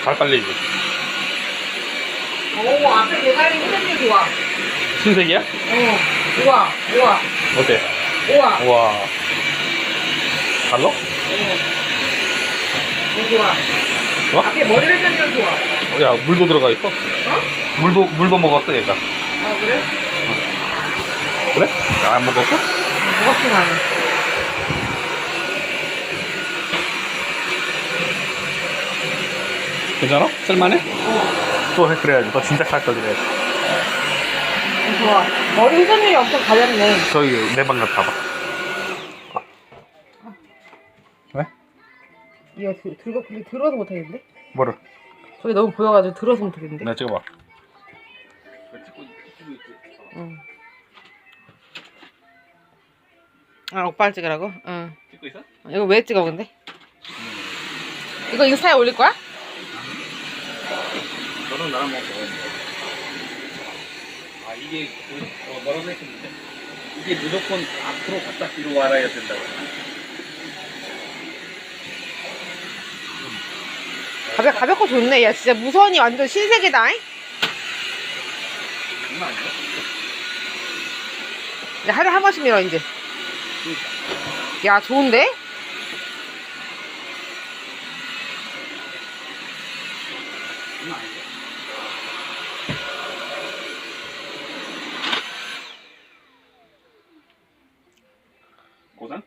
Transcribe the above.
잘 빨리지. 오, 앞에 대가리 흰색이 좋아. 흰색이야? 우와, 우와, 어때? 우와. 우와. 달라? 너무 좋아. 좋아? 앞에 머리 회전이 좋아. 야, 물도 들어가 있어. 어? 물도 먹었어, 얘가. 아, 그래? 그래? 안 먹었어? 무겁진 않아. 괜찮아? 쓸만해? 또 해, 그래야지. 너 진짜 갈 걸 그래야지. 좋아. 머리 회전율이 엄청 가볍네. 저기 내 방 갔다 와봐. 왜? 이거 근데 들어서 못하겠는데? 뭐를? 저기 너무 보여가지고 들어서 못하겠는데? 내가 찍어봐. 응. 아, 오빠를 찍으라고? 응. 찍고 있어? 이거 왜 찍어, 근데? 이거 인스타에 올릴 거야? 너랑 나랑 먹어. 아, 이게 뭐라고 했었는데? 이게 무조건 앞으로 갔다 뒤로 와라야 된다고. 가볍고 좋네. 야, 진짜 무선이 완전 신세계다. 잉? 장난 아니야? 야, 하루에 한 번씩 밀어, 이제. 야, 좋은데? 장난 아니야? 고장?